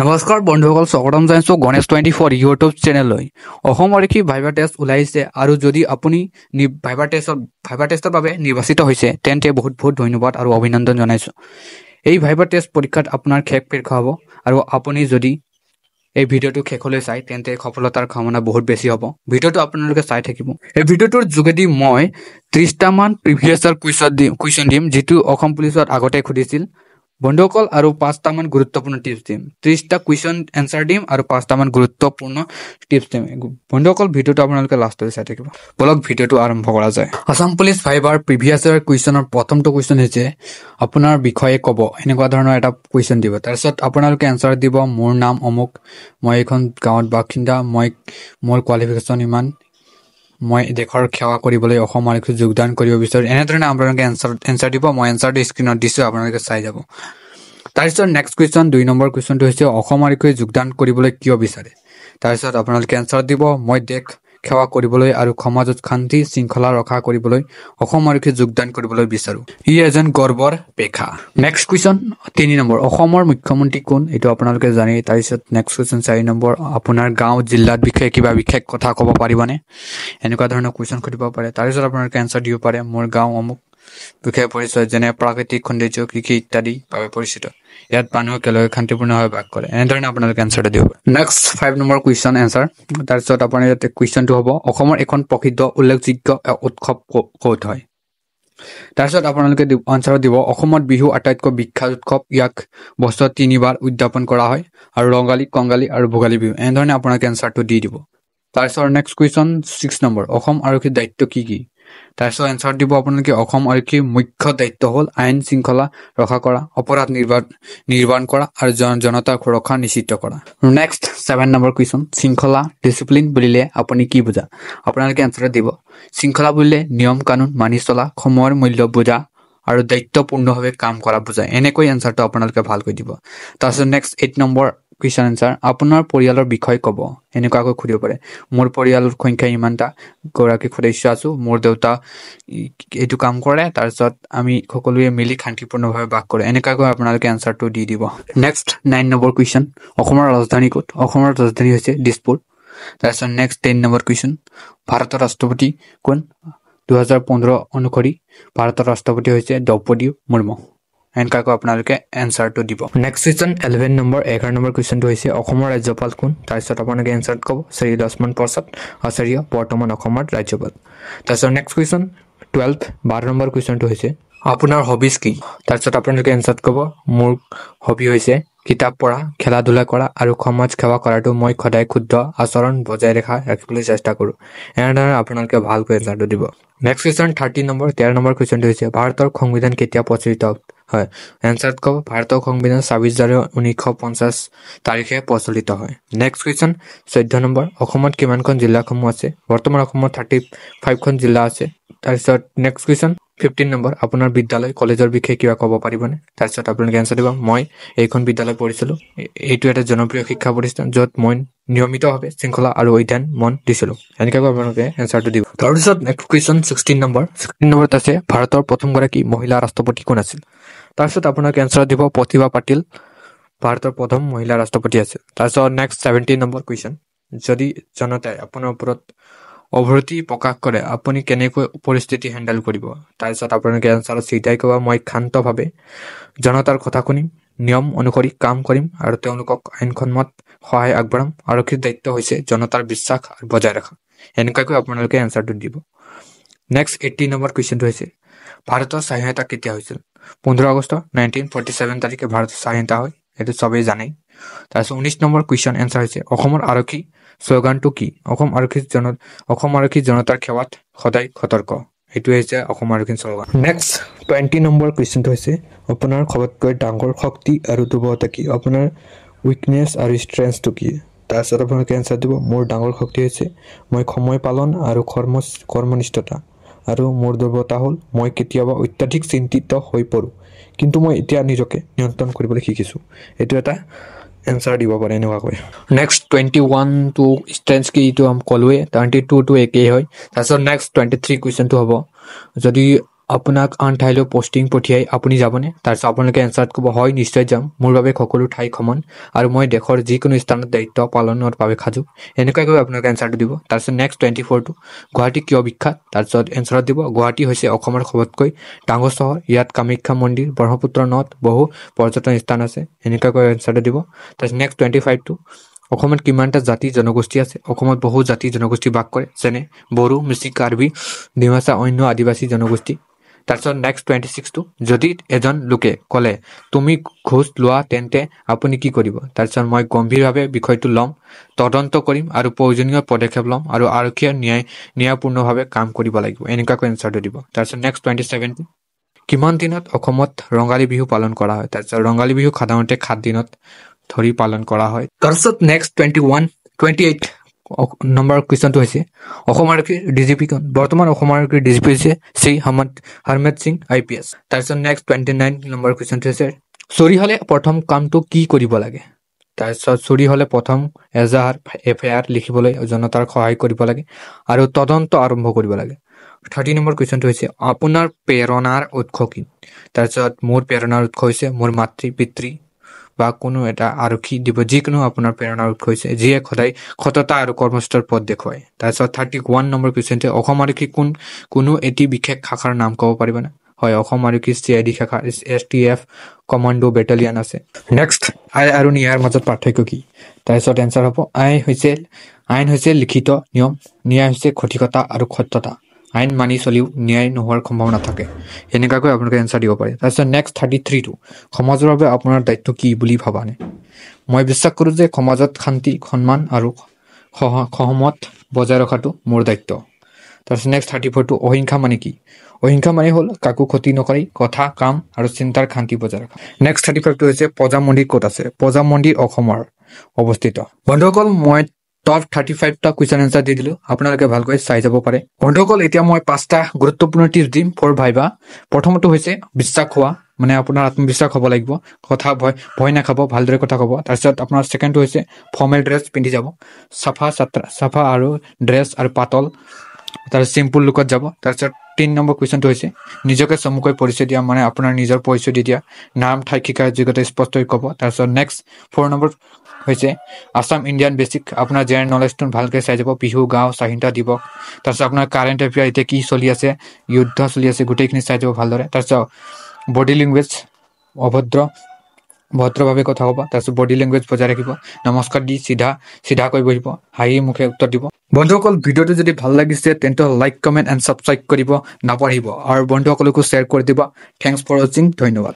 নমস্কাৰ বন্ধুসকল, স্বাগতম জনাইছোঁ গণেশ 24 ইউটিউব চেনেললৈ। অসম আৰক্ষী ভাইভা টেষ্ট ওলাইছে আৰু যদি আপুনি ভাইভা টেষ্টৰ বাবে নিৰ্বাচিত হৈছে তেন্তে বহুত বহুত ধন্যবাদ আৰু অভিনন্দন জনাইছোঁ। এই ভাইভা টেষ্ট পৰীক্ষাত আপোনাৰ শেষ পৰীক্ষা হ'ব আৰু আপুনি যদি এই ভিডিঅ'টো শেষলৈ চাই তেন্তে সফলতাৰ কামনা বহুত বেছি হ'ব। ভিডিঅ'টো আপোনালোকে চাই থাকিব। এই ভিডিঅ'টোৰ যোগেদি মই 30টামান প্ৰিভিয়াছ কুৱেশ্যন দিম যিটো অসম পুলিচত আগতে সুধিছিল বন্ধুসকল, আৰু 5টামান গুৰুত্বপূৰ্ণ টিপছ দিম। 30টা কুৱেশ্যন এনচাৰ দিম আৰু 5টামান গুৰুত্বপূৰ্ণ টিপছ দিম। বন্ধুসকল, ভিডিঅ'টো আপোনালোকে লাষ্টলৈ চাই থাকিব। বলক ভিডিঅ'টো আৰম্ভ কৰা যায়। আসাম পুলিচ ভাইভাৰ প্ৰিভিয়াছ কুৱেশ্যনৰ প্ৰথমটো কুৱেশ্যন হৈছে আপোনাৰ বিষয়ে ক'ব, এনেকুৱা ধৰণৰ এটা কুৱেশ্যন দিব। তাৰপিছত আপোনালোকে এনচাৰ দিব মোৰ নাম অমুক, মই এইখন গাঁৱত বাসিন্দা, মোৰ কোৱালিফিকেশ্যন ইমান, মই দেশৰ সেৱা কৰিবলৈ অসম আৰক্ষীত যোগদান কৰিব বিচাৰোঁ। এনেধৰণে আপোনালোকে এনচাৰ দিব। মই এনচাৰটো স্ক্ৰীণত দিছোঁ, আপোনালোকে চাই যাব। তাৰপিছত নেক্সট কুৱেশ্যন 2 নম্বৰ কুৱেশ্যনটো হৈছে অসম আৰক্ষীত যোগদান কৰিবলৈ কিয় বিচাৰে। তাৰপিছত আপোনালোকে এনচাৰ দিব মই দেশ সেৱা কৰিবলৈ আৰু সমাজত শান্তি শৃংখলা ৰক্ষা কৰিবলৈ অসম আৰক্ষীত যোগদান কৰিবলৈ বিচাৰোঁ। ই এজন গৰ্বৰ পেশা। নেক্সট কুৱেশ্যন 3 নম্বৰ অসমৰ মুখ্যমন্ত্ৰী কোন, এইটো আপোনালোকে জানেই। তাৰপিছত নেক্সট কুৱেশ্যন 4 নম্বৰ আপোনাৰ গাঁও জিলাত বিষয়ে কিবা বিশেষ কথা ক'ব পাৰিবনে, এনেকুৱা ধৰণৰ কুৱেশ্যন সুধিব পাৰে। তাৰপিছত আপোনালোকে এনচাৰ দিব পাৰে মোৰ গাঁও অমুক বিষয়ে পৰিচয়, যেনে প্ৰাকৃতিক সৌন্দৰ্য কৃষি ইত্যাদি বাবে পৰিচিত, ইয়াত মানুহ একেলগে শান্তিপূৰ্ণভাৱে বাস কৰে। এনেধৰণে আপোনালোকে এনচাৰটো দিব পাৰে। Next 5 number question answer. তাৰপিছত আপোনাৰ ইয়াতে কুৱেশ্যনটো হ'ব অসমৰ এখন প্ৰসিদ্ধ উল্লেখযোগ্য উৎসৱ ক'ত হয়। তাৰপিছত আপোনালোকে আনচাৰত দিব অসমত বিহু আটাইতকৈ বিখ্যাত উৎসৱ, ইয়াক বছৰত 3বাৰ উদযাপন কৰা হয়, আৰু ৰঙালী কঙালী আৰু ভোগালী বিহু। এনেধৰণে আপোনালোকে এনচাৰটো দি দিব। তাৰপিছত নেক্সট কুৱেশ্যন 6 নম্বৰ অসম আৰক্ষীৰ দায়িত্ব কি কি। তাৰপিছত এনচাৰ দিব আপোনালোকে অসম আৰক্ষীৰ মুখ্য দায়িত্ব হ'ল আইন শৃংখলা ৰক্ষা কৰা, অপৰাধ নিৰ্বাৰণ কৰা আৰু জনতাৰ সুৰক্ষা নিশ্চিত কৰা। নেক্সট 7 নম্বৰ কুৱেশ্যন শৃংখলা ডিচিপ্লিন বুলিলে আপুনি কি বুজা। আপোনালোকে এনচাৰ দিব শৃংখলা বুলিলে নিয়ম কানুন মানি চলা, সময়ৰ মূল্য বুজা আৰু দায়িত্বপূৰ্ণভাৱে কাম কৰা বুজায়। এনেকৈ এনচাৰটো আপোনালোকে ভালকৈ দিব। তাৰপিছত নেক্সট 8 নম্বৰ কুৱেশ্যন এনচাৰ আপোনাৰ পৰিয়ালৰ বিষয়ে ক'ব, এনেকুৱাকৈ সুধিব পাৰে মোৰ পৰিয়ালৰ সংখ্যা ইমানটা গৰাকী সদস্য আছোঁ, মোৰ দেউতা এইটো কাম কৰে, তাৰপিছত আমি সকলোৱে মিলি শান্তিপূৰ্ণভাৱে বাস কৰোঁ। এনেকুৱাকৈ আপোনালোকে এনচাৰটো দি দিব। নেক্সট 9 নম্বৰ কুৱেশ্যন অসমৰ ৰাজধানী ক'ত। অসমৰ ৰাজধানী হৈছে দিছপুৰ। তাৰপিছত নেক্সট 10 নম্বৰ কুৱেশ্যন ভাৰতৰ ৰাষ্ট্ৰপতি কোন। 2015 অনুসৰি ভাৰতৰ ৰাষ্ট্ৰপতি হৈছে দ্ৰৌপদী মুৰ্মু। এনেকুৱাকৈ আপোনালোকে এনচাৰটো দিব। নেক্সট কুৱেশ্যন 11 নম্বৰ 11 নম্বৰ কুৱেশ্যনটো হৈছে অসমৰ ৰাজ্যপাল কোন। তাৰপিছত আপোনালোকে এনচাৰ ক'ব শ্ৰী লক্ষ্মণ প্ৰসাদ আচাৰ্য, বৰ্তমান অসমৰ ৰাজ্যপাল। তাৰপিছত নেক্সট কুৱেশ্যন 12 নম্বৰ কুৱেশ্যনটো হৈছে আপোনাৰ হবিজ কি। তাৰপিছত আপোনালোকে এনচাৰ ক'ব মোৰ হবি হৈছে কিতাপ পঢ়া, খেলা ধূলা কৰা আৰু সমাজ সেৱা কৰাটো মই সদায় শুদ্ধ আচৰণ বজাই ৰাখিবলৈ চেষ্টা কৰোঁ। এনেধৰণে আপোনালোকে ভালকৈ এনচাৰটো দিব। নেক্সট কুৱেশ্যন 13 নম্বৰ কুৱেশ্যনটো হৈছে ভাৰতৰ সংবিধান কেতিয়া প্ৰচলিত হয়। এনচাৰ ক'ব ভাৰতৰ সংবিধান 26 জানুৱাৰী 1950 তাৰিখে প্ৰচলিত হয়। নেক্সট কুৱেশ্যন 14 নম্বৰ অসমত কিমানখন জিলাসমূহ আছে। বৰ্তমান অসমত 35খন জিলা আছে। তাৰপিছত নেক্সট কুৱেশ্যন 15 নম্বৰ আপোনাৰ বিদ্যালয় কলেজৰ বিষয়ে কিবা ক'ব পাৰিবনে। তাৰপিছত আপোনালোকে এনচাৰ দিব মই এইখন বিদ্যালয় পঢ়িছিলোঁ, এইটো এটা জনপ্ৰিয় শিক্ষা প্ৰতিষ্ঠান য'ত মই নিয়মিতভাৱে শৃংখলা আৰু অধ্যয়ন মন দিছিলোঁ। এনেকৈ আপোনালোকে এনচাৰটো দিব। তাৰপিছত নেক্সট কুৱেশ্যন 16 নম্বৰত আছে ভাৰতৰ প্ৰথমগৰাকী মহিলা ৰাষ্ট্ৰপতি কোন আছিল। তাৰপিছত আপোনালোকে এনচাৰ দিব প্ৰতিভা পাটিল ভাৰতৰ প্ৰথম মহিলা ৰাষ্ট্ৰপতি আছিল। তাৰপিছত নেক্সট 17 নম্বৰ কুৱেশ্যন যদি জনতাই আপোনাৰ ওপৰত অৱনতি প্ৰকাশ কৰে আপুনি কেনেকৈ পৰিস্থিতি হেণ্ডেল কৰিব। তাৰপিছত আপোনালোকে এনচাৰত চিধাই ক'ব মই শান্তভাৱে জনতাৰ কথা শুনিম, নিয়ম অনুসৰি কাম কৰিম আৰু তেওঁলোকক আইনসন্মত সহায় আগবঢ়াম। আৰক্ষীৰ দায়িত্ব হৈছে জনতাৰ বিশ্বাস বজাই ৰখা। এনেকুৱাকৈ আপোনালোকে এনচাৰটো দিব। নেক্সট 18 নম্বৰ কুৱেশ্যনটো হৈছে ভাৰতৰ স্বাধীনতা কেতিয়া হৈছিল। 15 আগষ্ট 1947 তাৰিখে ভাৰতৰ স্বাধীনতা হয়, এইটো চবেই জানেই। তাৰপিছত 19 নম্বৰ কুৱেশ্যন এনচাৰ হৈছে অসমৰ আৰক্ষী শ্লোগানটো কি। অসম আৰক্ষী জনতাৰ সেৱাত সদায় সতৰ্ক, এইটোৱে হৈছে অসম আৰক্ষীৰ শ্লোগান। নেক্সট 20 নম্বৰ কুৱেশ্যনটো হৈছে আপোনাৰ সবতকৈ ডাঙৰ শক্তি আৰু দুৰ্বলতা কি। আপোনাৰ উইকনেছ আৰু ষ্ট্ৰেংথটো কি। তাৰপিছত আপোনালোকে এনচাৰ দিব মোৰ ডাঙৰ শক্তি হৈছে মই সময় পালন আৰু কৰ্মনিষ্ঠতা, আৰু মোৰ দুৰ্বলতা হ'ল মই কেতিয়াবা অত্যাধিক চিন্তিত হৈ পৰোঁ, কিন্তু মই এতিয়া নিজকে নিয়ন্ত্ৰণ কৰিবলৈ শিকিছোঁ। এইটো এটা এনচাৰ দিব পাৰে এনেকুৱাকৈ। নেক্সট 21 টু ষ্ট্ৰেংথ কি, এইটো ক'লোৱে। 22 একেই হয়। তাৰপিছত নেক্সট 23 কুৱেশ্যনটো হ'ব যদি আপোনাক আন ঠাইলৈ পষ্টিং পঠিয়াই আপুনি যাবনে? তাৰপিছত আপোনালোকে এনচাৰত ক'ব হয় নিশ্চয় যাম, মোৰ বাবে সকলো ঠাই সমান আৰু মই দেশৰ যিকোনো স্থানত দায়িত্ব পালনৰ বাবে সাজু। এনেকুৱাকৈ আপোনালোকে এনচাৰটো দিব। তাৰপিছত নেক্সট 24টো গুৱাহাটী কিয় বিখ্যাত? তাৰপিছত এনচাৰত দিব গুৱাহাটী হৈছে অসমৰ সবতকৈ ডাঙৰ চহৰ, ইয়াত কামাখ্যা মন্দিৰ, ব্ৰহ্মপুত্ৰ নদ, বহু পৰ্যটন স্থান আছে। এনেকুৱাকৈ এনচাৰটো দিব। তাৰপিছত নেক্সট 25টো অসমত কিমানটা জাতি জনগোষ্ঠী আছে? অসমত বহু জাতি জনগোষ্ঠী বাস কৰে, যেনে বড়ো, মিচিং, কাৰ্বি, ডিমাচা, অন্য আদিবাসী জনগোষ্ঠী। তাৰপিছত নেক্সট 26টো যদি এজন লোকে ক'লে তুমি ঘোষ লোৱা তেন্তে আপুনি কি কৰিব? তাৰপিছত মই গম্ভীৰভাৱে বিষয়টো ল'ম, তদন্ত কৰিম আৰু প্ৰয়োজনীয় পদক্ষেপ ল'ম আৰু আৰক্ষীয়ে ন্যায়পূৰ্ণভাৱে কাম কৰিব লাগিব। এনেকুৱাকৈ এনচাৰটো দিব। তাৰপিছত নেক্সট 27টো কিমান দিনত অসমত ৰঙালী বিহু পালন কৰা হয়? তাৰপিছত ৰঙালী বিহু সাধাৰণতে 7 দিনত ধৰি পালন কৰা হয়। তাৰপিছত নেক্সট 28 নম্বৰ কুৱেশ্যনটো হৈছে অসম আৰক্ষীৰ ডিজিপি কোন? বৰ্তমান অসম আৰক্ষীৰ ডিজিপি হৈছে শ্ৰী হৰমিত সিং IPS। তাৰপিছত নেক্সট 29 নম্বৰ কুৱেশ্যনটো হৈছে চুৰি হলে প্ৰথম কামটো কি কৰিব লাগে? তাৰপিছত চুৰি হলে প্ৰথম এজাহাৰ FIR লিখিবলৈ জনতাৰ সহায় কৰিব লাগে আৰু তদন্ত আৰম্ভ কৰিব লাগে। 30 নম্বৰ কুৱেশ্যনটো হৈছে আপোনাৰ প্ৰেৰণাৰ উৎস কি? তাৰপিছত মোৰ প্ৰেৰণাৰ উৎস হৈছে মোৰ মাতৃ পিতৃ বা কোনো এটা আৰক্ষী দিব, যিকোনো আপোনাৰ প্ৰেৰণাৰ উৎস হৈছে যিয়ে সদায় সততা আৰু কৰ্মস্থৰ পথ দেখুৱায়। তাৰপিছত 31 নম্বৰ কুৱেশ্যনটো অসম আৰক্ষী কোনো এটি বিশেষ শাখাৰ নাম ক'ব পাৰিবনে? হয়, অসম আৰক্ষী CID শাখা STF কমাণ্ডো বেটেলিয়ান আছে। নেক্সট আইন আৰু ন্যায়ৰ মাজত পাৰ্থক্য কি? তাৰপিছত এনচাৰ হ'ব আইন হৈছে লিখিত নিয়ম, ন্যায় হৈছে সঠিকতা আৰু সত্যতা। আইন মানি চলিও ন্যায় নোহোৱাৰ সম্ভাৱনা থাকে। এনেকুৱাকৈ আপোনালোকে এনচাৰ দিব পাৰে। তাৰপিছত নেক্সট 33টো সমাজৰ বাবে আপোনাৰ দায়িত্ব কি বুলি ভাবানে? মই বিশ্বাস কৰোঁ যে সমাজত শান্তি, সন্মান আৰু সহমত বজাই ৰখাটো মোৰ দায়িত্ব। তাৰপিছত নেক্সট 34টো অহিংসা মানে কি? অহিংসা মানে হ'ল কাকো ক্ষতি নকৰি কথা, কাম আৰু চিন্তাৰ শান্তি বজাই ৰখা। নেক্সট 35টো হৈছে পূজা মন্দিৰ ক'ত আছে? পূজা মন্দিৰ অসমৰ অৱস্থিত। বন্ধুসকল, মই টপ 35টা কুৱেশ্যন এনচাৰ দি দিলোঁ, আপোনালোকে ভালকৈ চাই যাব পাৰে। বন্ধুসকল, এতিয়া মই 5টা গুৰুত্বপূৰ্ণ টিপছ দিম ফৰ ভাইবা। প্ৰথমটো হৈছে বিশ্বাস হোৱা, মানে আপোনাৰ আত্মবিশ্বাস হ'ব লাগিব, কথা ভয় নাখাব, ভালদৰে কথা ক'ব। তাৰপিছত আপোনাৰ ছেকেণ্ডটো হৈছে ফৰ্মেল ড্ৰেছ পিন্ধি যাব, চাফা আৰু ড্ৰেছ আৰু পাতল, তাৰপিছত চিম্পুল লুকত যাব। তাৰপিছত 3 নম্বৰ কুৱেশ্যনটো হৈছে নিজকে চমুকৈ পৰিচয় দিয়া, মানে আপোনাৰ নিজৰ পৰিচয় দি দিয়া, নাম ঠাই শিকাৰ যোগ্যতা স্পষ্টকৈ ক'ব। তাৰপিছত নেক্সট 4 নম্বৰ হৈছে আছাম ইণ্ডিয়ান বেচিক, আপোনাৰ জেনেৰেল নলেজটো ভালকৈ চাই যাব, বিহু, গাঁও, স্বাধীনতা দিৱস, তাৰপিছত আপোনাৰ কাৰেণ্ট এফেয়াৰ এতিয়া কি চলি আছে, যুদ্ধ চলি আছে, গোটেইখিনি চাই যাব ভালদৰে। তাৰপিছত বডি লেংগুৱেজ, ভদ্ৰভাৱে কথা ক'ব, তাৰপিছত বডি লেংগুৱেজ বজাই ৰাখিব, নমস্কাৰ দি চিধাকৈ বহিব, হাঁহি মুখে উত্তৰ দিব। বন্ধুসকল, ভিডিঅ'টো যদি ভাল লাগিছে তেন্তে লাইক, কমেণ্ট এণ্ড ছাবস্ক্ৰাইব কৰিব নাপাহৰিব আৰু বন্ধুসকলকো শ্বেয়াৰ কৰি দিব। থেংকছ ফৰ ৱাচিং, ধন্যবাদ।